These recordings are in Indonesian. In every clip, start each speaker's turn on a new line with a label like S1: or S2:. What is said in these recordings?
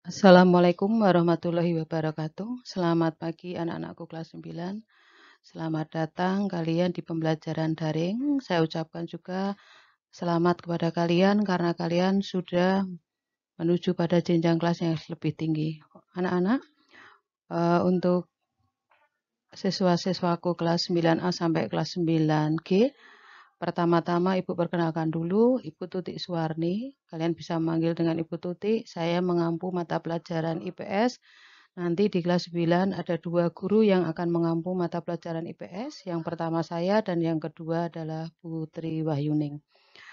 S1: Assalamualaikum warahmatullahi wabarakatuh. Selamat pagi anak-anakku kelas 9. Selamat datang kalian di pembelajaran daring. Saya ucapkan juga selamat kepada kalian karena kalian sudah menuju pada jenjang kelas yang lebih tinggi. Anak-anak, untuk siswa-siswaku kelas 9A sampai kelas 9G, pertama-tama Ibu perkenalkan dulu, Ibu Tutik Suwarni. Kalian bisa memanggil dengan Ibu Tutik. Saya mengampu mata pelajaran IPS. Nanti di kelas 9 ada 2 guru yang akan mengampu mata pelajaran IPS. Yang pertama saya dan yang kedua adalah Putri Wahyuning.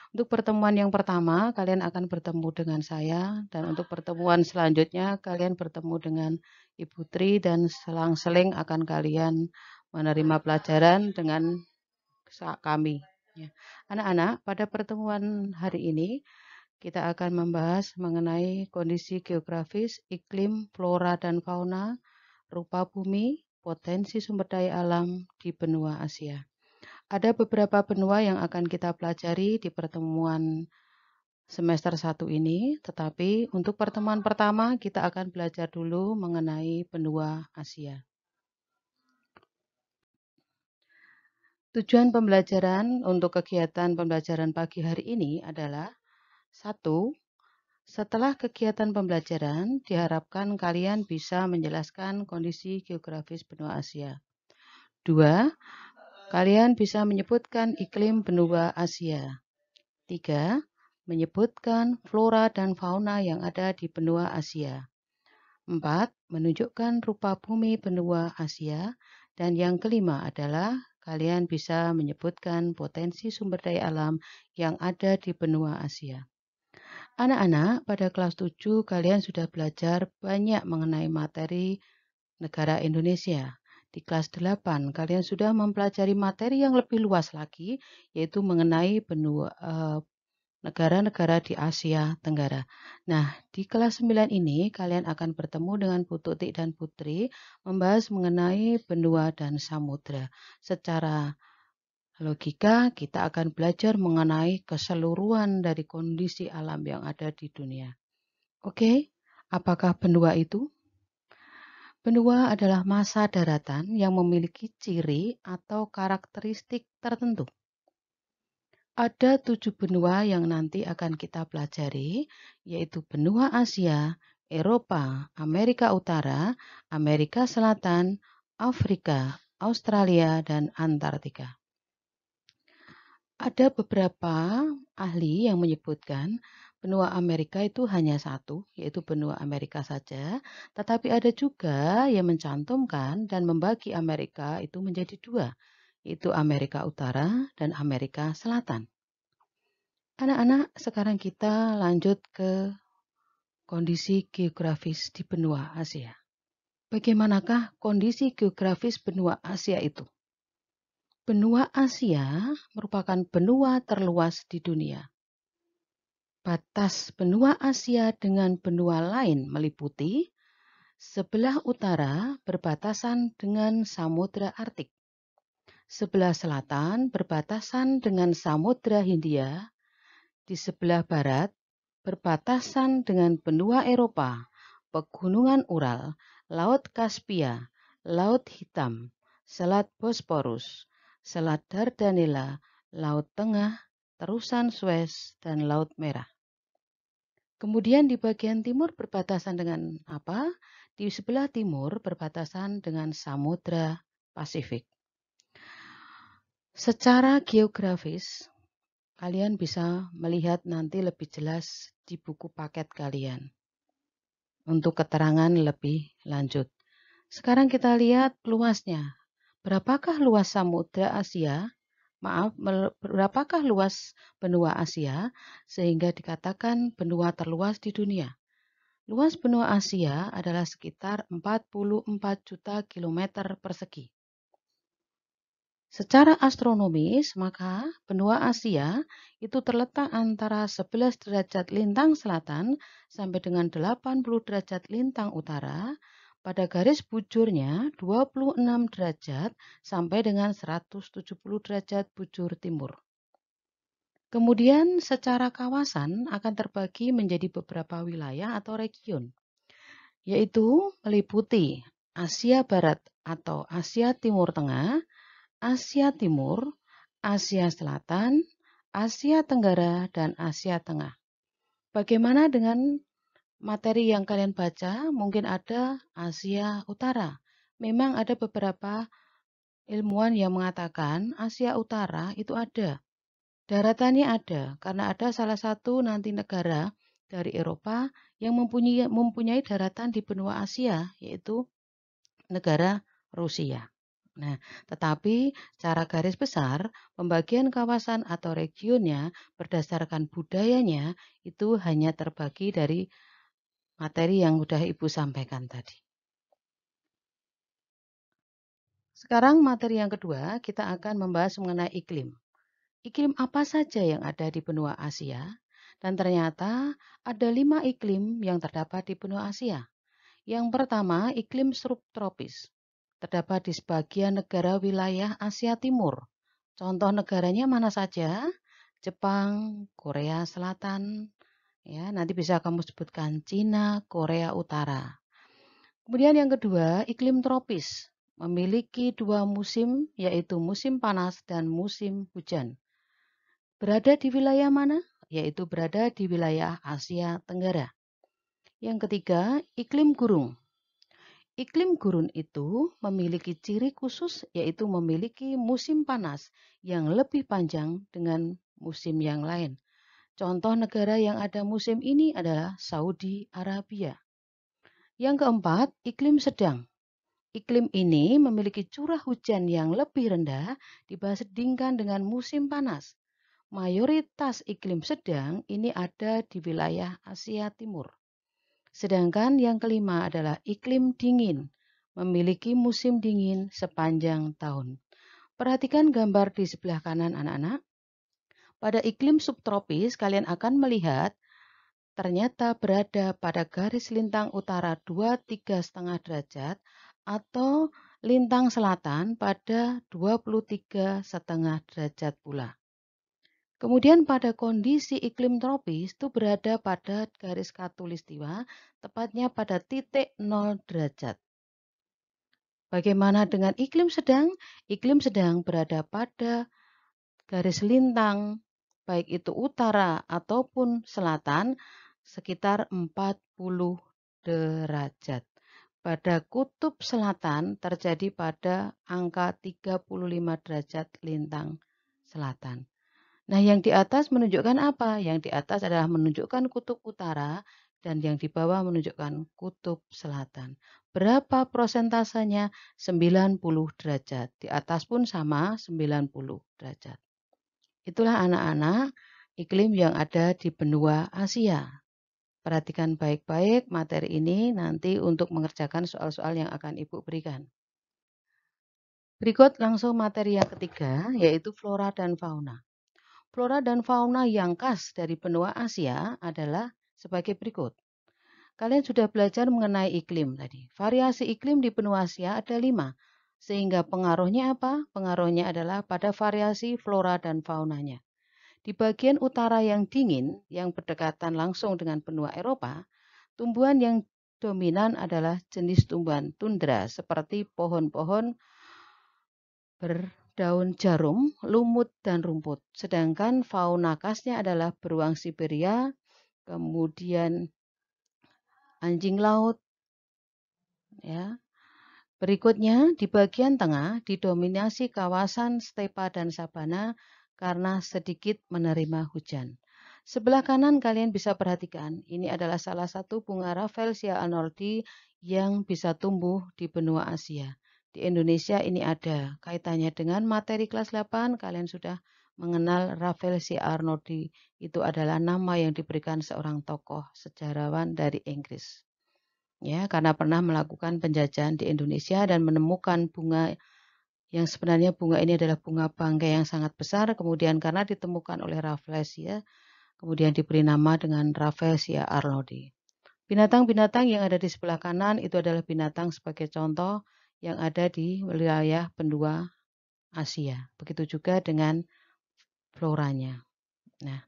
S1: Untuk pertemuan yang pertama, kalian akan bertemu dengan saya. Dan untuk pertemuan selanjutnya, kalian bertemu dengan Ibu Tri dan selang-seling akan kalian menerima pelajaran dengan kami. Anak-anak, pada pertemuan hari ini, kita akan membahas mengenai kondisi geografis, iklim, flora dan fauna, rupa bumi, potensi sumber daya alam di benua Asia. Ada beberapa benua yang akan kita pelajari di pertemuan semester 1 ini, tetapi untuk pertemuan pertama kita akan belajar dulu mengenai benua Asia. Tujuan pembelajaran untuk kegiatan pembelajaran pagi hari ini adalah 1. Setelah kegiatan pembelajaran, diharapkan kalian bisa menjelaskan kondisi geografis benua Asia. 2. Kalian bisa menyebutkan iklim benua Asia. 3. Menyebutkan flora dan fauna yang ada di benua Asia. 4. Menunjukkan rupa bumi benua Asia. Dan yang kelima adalah kalian bisa menyebutkan potensi sumber daya alam yang ada di benua Asia. Anak-anak, pada kelas 7 kalian sudah belajar banyak mengenai materi negara Indonesia. Di kelas 8 kalian sudah mempelajari materi yang lebih luas lagi, yaitu mengenai negara-negara di Asia Tenggara. Nah, di kelas 9 ini kalian akan bertemu dengan Bu Tutik dan Putri membahas mengenai benua dan samudra. Secara logika, kita akan belajar mengenai keseluruhan dari kondisi alam yang ada di dunia. Oke, apakah benua itu? Benua adalah massa daratan yang memiliki ciri atau karakteristik tertentu. Ada 7 benua yang nanti akan kita pelajari, yaitu benua Asia, Eropa, Amerika Utara, Amerika Selatan, Afrika, Australia, dan Antartika. Ada beberapa ahli yang menyebutkan benua Amerika itu hanya satu, yaitu benua Amerika saja. Tetapi ada juga yang mencantumkan dan membagi Amerika itu menjadi 2, yaitu Amerika Utara dan Amerika Selatan. Anak-anak, sekarang kita lanjut ke kondisi geografis di benua Asia. Bagaimanakah kondisi geografis benua Asia itu? Benua Asia merupakan benua terluas di dunia. Batas benua Asia dengan benua lain meliputi sebelah utara berbatasan dengan Samudra Arktik, sebelah selatan berbatasan dengan Samudra Hindia, di sebelah barat berbatasan dengan benua Eropa, pegunungan Ural, Laut Kaspia, Laut Hitam, Selat Bosporus, Selat Dardanella, Laut Tengah, Terusan Suez, dan Laut Merah. Kemudian di bagian timur berbatasan dengan apa? Di sebelah timur berbatasan dengan Samudra Pasifik. Secara geografis, kalian bisa melihat nanti lebih jelas di buku paket kalian untuk keterangan lebih lanjut. Sekarang kita lihat luasnya. Berapakah luas Samudra Asia? Berapakah luas benua Asia sehingga dikatakan benua terluas di dunia? Luas benua Asia adalah sekitar 44 juta kilometer persegi. Secara astronomis, maka benua Asia itu terletak antara 11 derajat lintang selatan sampai dengan 80 derajat lintang utara, pada garis bujurnya 26 derajat sampai dengan 170 derajat bujur timur. Kemudian secara kawasan akan terbagi menjadi beberapa wilayah atau region. yaitu meliputi Asia Barat atau Asia Timur Tengah, Asia Timur, Asia Selatan, Asia Tenggara, dan Asia Tengah. Bagaimana dengan materi yang kalian baca? Mungkin ada Asia Utara. Memang ada beberapa ilmuwan yang mengatakan Asia Utara itu ada. Daratannya ada, karena ada salah satu nanti negara dari Eropa yang mempunyai daratan di benua Asia, yaitu negara Rusia. Nah, tetapi secara garis besar, pembagian kawasan atau regionnya berdasarkan budayanya itu hanya terbagi dari materi yang sudah Ibu sampaikan tadi. Sekarang materi yang kedua, kita akan membahas mengenai iklim. Iklim apa saja yang ada di benua Asia? Dan ternyata ada 5 iklim yang terdapat di benua Asia. Yang pertama, iklim subtropis. Terdapat di sebagian negara wilayah Asia Timur. Contoh negaranya mana saja? Jepang, Korea Selatan, ya, nanti bisa kamu sebutkan Cina, Korea Utara. Kemudian yang kedua, iklim tropis. Memiliki 2 musim, yaitu musim panas dan musim hujan. Berada di wilayah mana? Yaitu berada di wilayah Asia Tenggara. Yang ketiga, iklim gurun. Iklim gurun itu memiliki ciri khusus, yaitu memiliki musim panas yang lebih panjang dengan musim yang lain. Contoh negara yang ada musim ini adalah Saudi Arabia. Yang keempat, iklim sedang. Iklim ini memiliki curah hujan yang lebih rendah dibandingkan dengan musim panas. Mayoritas iklim sedang ini ada di wilayah Asia Timur. Sedangkan yang kelima adalah iklim dingin, memiliki musim dingin sepanjang tahun. Perhatikan gambar di sebelah kanan anak-anak. Pada iklim subtropis, kalian akan melihat ternyata berada pada garis lintang utara 23,5 derajat atau lintang selatan pada 23,5 derajat pula. Kemudian pada kondisi iklim tropis itu berada pada garis khatulistiwa, tepatnya pada titik 0 derajat. Bagaimana dengan iklim sedang? Iklim sedang berada pada garis lintang, baik itu utara ataupun selatan, sekitar 40 derajat. Pada kutub selatan terjadi pada angka 35 derajat lintang selatan. Nah, yang di atas menunjukkan apa? Yang di atas adalah menunjukkan kutub utara dan yang di bawah menunjukkan kutub selatan. Berapa prosentasenya? 90 derajat. Di atas pun sama 90 derajat. Itulah anak-anak iklim yang ada di benua Asia. Perhatikan baik-baik materi ini nanti untuk mengerjakan soal-soal yang akan Ibu berikan. Berikut langsung materi yang ketiga, yaitu flora dan fauna. Flora dan fauna yang khas dari benua Asia adalah sebagai berikut. Kalian sudah belajar mengenai iklim tadi. Variasi iklim di benua Asia ada 5. Sehingga pengaruhnya apa? Pengaruhnya adalah pada variasi flora dan faunanya. Di bagian utara yang dingin, yang berdekatan langsung dengan benua Eropa, tumbuhan yang dominan adalah jenis tumbuhan tundra seperti pohon-pohon berdaun jarum, lumut, dan rumput. Sedangkan fauna khasnya adalah beruang Siberia, kemudian anjing laut. Ya. Berikutnya, di bagian tengah didominasi kawasan stepa dan sabana karena sedikit menerima hujan. Sebelah kanan kalian bisa perhatikan, ini adalah salah satu bunga Rafflesia arnoldi yang bisa tumbuh di benua Asia. Di Indonesia ini ada kaitannya dengan materi kelas 8, kalian sudah mengenal Rafflesia arnoldi. Itu adalah nama yang diberikan seorang tokoh sejarawan dari Inggris. Ya, karena pernah melakukan penjajahan di Indonesia dan menemukan bunga yang sebenarnya bunga ini adalah bunga bangkai yang sangat besar, kemudian karena ditemukan oleh Rafflesia, kemudian diberi nama dengan Rafflesia arnoldi. Binatang-binatang yang ada di sebelah kanan itu adalah binatang sebagai contoh yang ada di wilayah benua Asia. Begitu juga dengan floranya. Nah,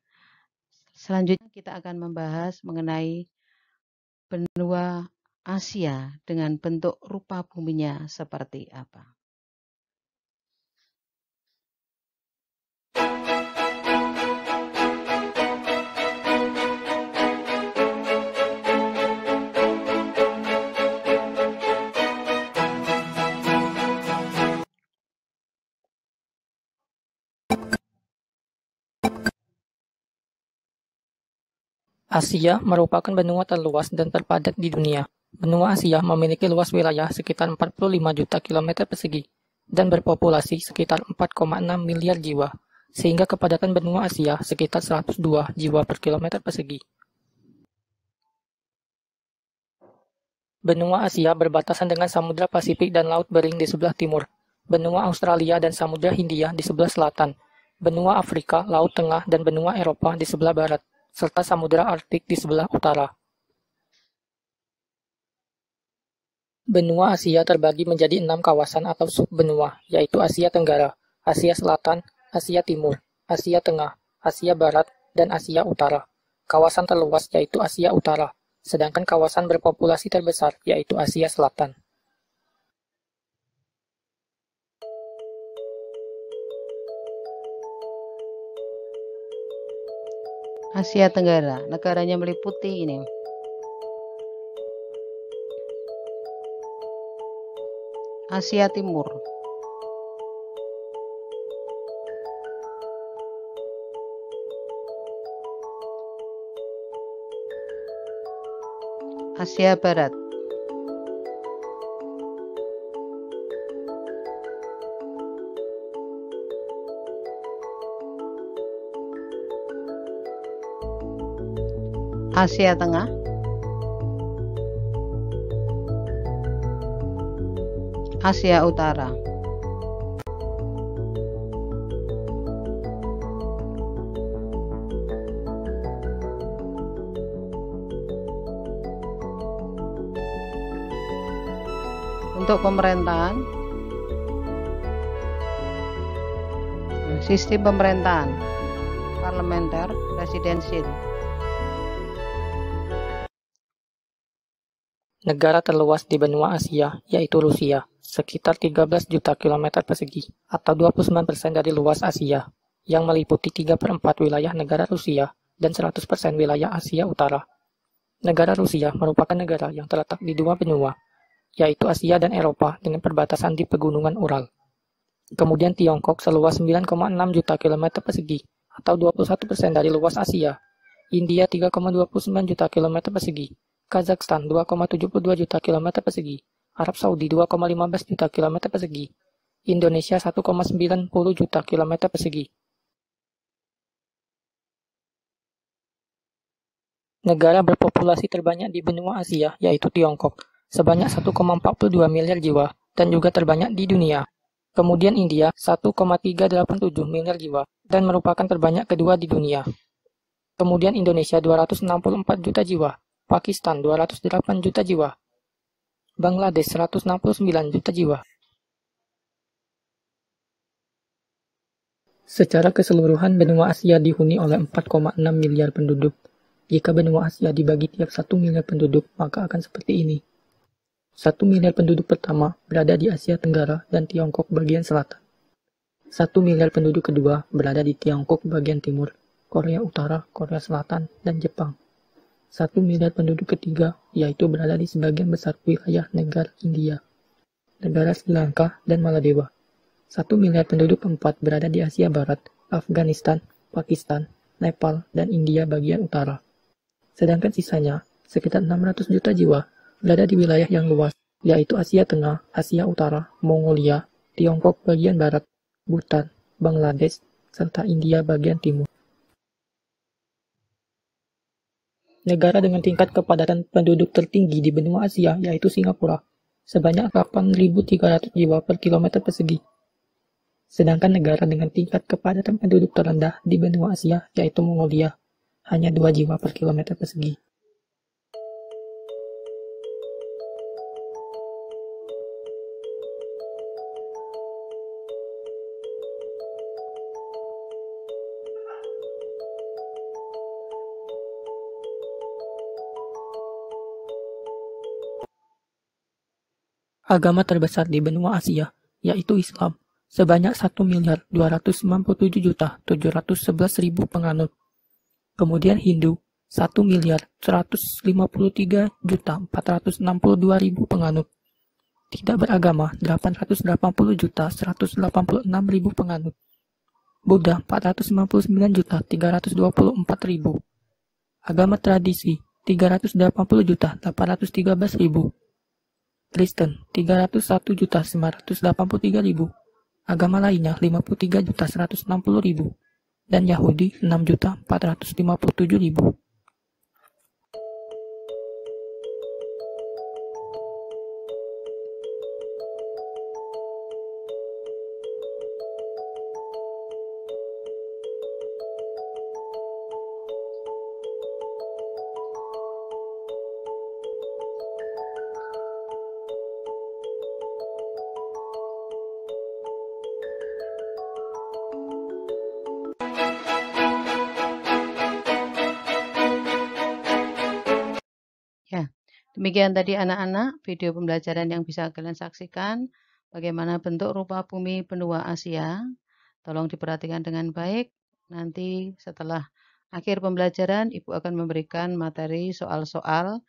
S1: selanjutnya kita akan membahas mengenai benua Asia dengan bentuk rupa buminya seperti apa?
S2: Asia merupakan benua terluas dan terpadat di dunia. Benua Asia memiliki luas wilayah sekitar 45 juta kilometer persegi dan berpopulasi sekitar 4,6 miliar jiwa, sehingga kepadatan benua Asia sekitar 102 jiwa per kilometer persegi. Benua Asia berbatasan dengan Samudra Pasifik dan Laut Bering di sebelah timur, benua Australia dan Samudra Hindia di sebelah selatan, benua Afrika, Laut Tengah, dan benua Eropa di sebelah barat, serta Samudra Arktik di sebelah utara. Benua Asia terbagi menjadi 6 kawasan atau subbenua, yaitu Asia Tenggara, Asia Selatan, Asia Timur, Asia Tengah, Asia Barat, dan Asia Utara. Kawasan terluas yaitu Asia Utara, sedangkan kawasan berpopulasi terbesar yaitu Asia Selatan.
S1: Asia Tenggara, negaranya meliputi ini. Asia Timur, Asia Barat, Asia Tengah, Asia Utara. Untuk pemerintahan, sistem pemerintahan parlementer, presidensil.
S2: Negara terluas di benua Asia yaitu Rusia, sekitar 13 juta kilometer persegi atau 29% dari luas Asia, yang meliputi 3/4 wilayah negara Rusia dan 100% wilayah Asia Utara. Negara Rusia merupakan negara yang terletak di dua benua, yaitu Asia dan Eropa dengan perbatasan di pegunungan Ural. Kemudian Tiongkok seluas 9,6 juta kilometer persegi atau 21% dari luas Asia. India 3,29 juta kilometer persegi. Kazakhstan 2,72 juta kilometer persegi. Arab Saudi 2,15 juta kilometer persegi. Indonesia 1,90 juta kilometer persegi. Negara berpopulasi terbanyak di benua Asia yaitu Tiongkok, sebanyak 1,42 miliar jiwa dan juga terbanyak di dunia. Kemudian India 1,387 miliar jiwa dan merupakan terbanyak kedua di dunia. Kemudian Indonesia 264 juta jiwa, Pakistan 208 juta jiwa, Bangladesh 169 juta jiwa. Secara keseluruhan benua Asia dihuni oleh 4,6 miliar penduduk. Jika benua Asia dibagi tiap 1 miliar penduduk, maka akan seperti ini. 1 miliar penduduk pertama berada di Asia Tenggara dan Tiongkok bagian selatan. 1 miliar penduduk kedua berada di Tiongkok bagian timur, Korea Utara, Korea Selatan, dan Jepang. 1 miliar penduduk ketiga yaitu berada di sebagian besar wilayah negara India, negara Sri Lanka, dan Maladewa. 1 miliar penduduk keempat berada di Asia Barat, Afghanistan, Pakistan, Nepal, dan India bagian utara. Sedangkan sisanya, sekitar 600 juta jiwa, berada di wilayah yang luas, yaitu Asia Tengah, Asia Utara, Mongolia, Tiongkok bagian barat, Bhutan, Bangladesh, serta India bagian timur. Negara dengan tingkat kepadatan penduduk tertinggi di benua Asia yaitu Singapura, sebanyak 8.300 jiwa per kilometer persegi. Sedangkan negara dengan tingkat kepadatan penduduk terendah di benua Asia yaitu Mongolia, hanya 2 jiwa per kilometer persegi. Agama terbesar di benua Asia, yaitu Islam, sebanyak 1.257.711.000 penganut. Kemudian Hindu, 1.153.462.000 penganut. Tidak beragama, 880.186.000 penganut. Buddha, 499.324.000. Agama tradisi, 380.813.000. Kristen, 301.983.000. Agama lainnya, 53.160.000. Dan Yahudi, 6.457.000.
S1: Ya, demikian tadi anak-anak video pembelajaran yang bisa kalian saksikan. Bagaimana bentuk rupa bumi benua Asia. Tolong diperhatikan dengan baik. Nanti setelah akhir pembelajaran, Ibu akan memberikan materi soal-soal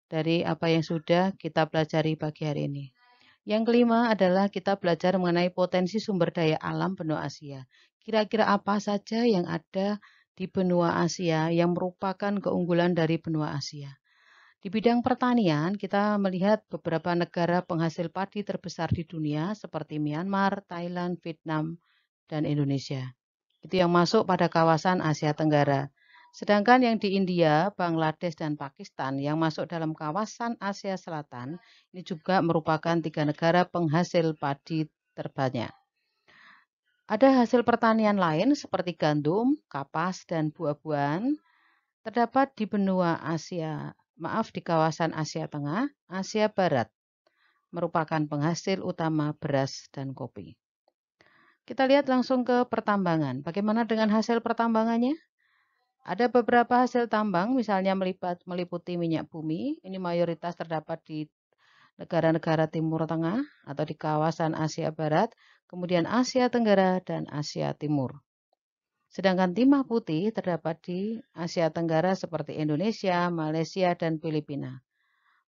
S1: dari apa yang sudah kita pelajari pagi hari ini. Yang kelima adalah kita belajar mengenai potensi sumber daya alam benua Asia. Kira-kira apa saja yang ada di benua Asia yang merupakan keunggulan dari benua Asia. Di bidang pertanian, kita melihat beberapa negara penghasil padi terbesar di dunia seperti Myanmar, Thailand, Vietnam, dan Indonesia. Itu yang masuk pada kawasan Asia Tenggara. Sedangkan yang di India, Bangladesh, dan Pakistan yang masuk dalam kawasan Asia Selatan, ini juga merupakan 3 negara penghasil padi terbanyak. Ada hasil pertanian lain seperti gandum, kapas, dan buah-buahan terdapat di benua Asia. Di kawasan Asia Tengah, Asia Barat, merupakan penghasil utama beras dan kopi. Kita lihat langsung ke pertambangan. Bagaimana dengan hasil pertambangannya? Ada beberapa hasil tambang, misalnya meliputi minyak bumi. Ini mayoritas terdapat di negara-negara Timur Tengah atau di kawasan Asia Barat, kemudian Asia Tenggara dan Asia Timur. Sedangkan timah putih terdapat di Asia Tenggara seperti Indonesia, Malaysia, dan Filipina.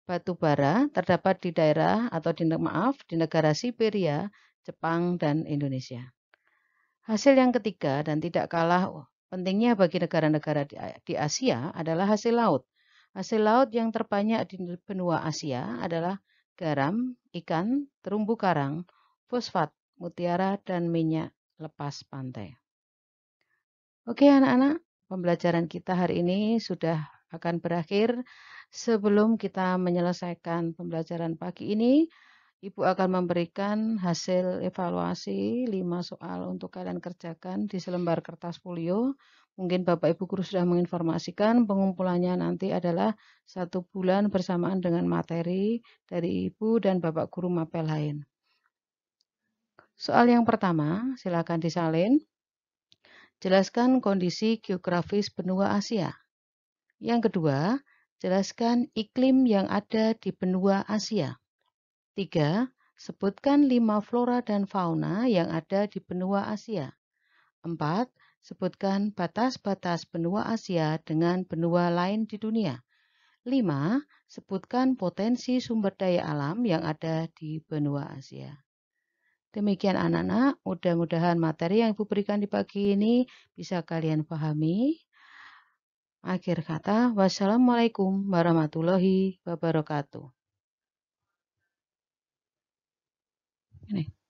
S1: Batu bara terdapat di daerah atau di negara Siberia, Jepang, dan Indonesia. Hasil yang ketiga dan tidak kalah pentingnya bagi negara-negara di Asia adalah hasil laut. Hasil laut yang terbanyak di benua Asia adalah garam, ikan, terumbu karang, fosfat, mutiara, dan minyak lepas pantai. Oke anak-anak, pembelajaran kita hari ini sudah akan berakhir. Sebelum kita menyelesaikan pembelajaran pagi ini, Ibu akan memberikan hasil evaluasi 5 soal untuk kalian kerjakan di selembar kertas folio. Mungkin Bapak Ibu Guru sudah menginformasikan pengumpulannya nanti adalah 1 bulan bersamaan dengan materi dari Ibu dan Bapak Guru mapel lain. Soal yang pertama, silakan disalin. Jelaskan kondisi geografis benua Asia. Yang kedua, jelaskan iklim yang ada di benua Asia. 3. Sebutkan 5 flora dan fauna yang ada di benua Asia. 4. Sebutkan batas-batas benua Asia dengan benua lain di dunia. 5. Sebutkan potensi sumber daya alam yang ada di benua Asia. Demikian anak-anak, mudah-mudahan materi yang Ibu berikan di pagi ini bisa kalian pahami. Akhir kata, wassalamualaikum warahmatullahi wabarakatuh. Ini.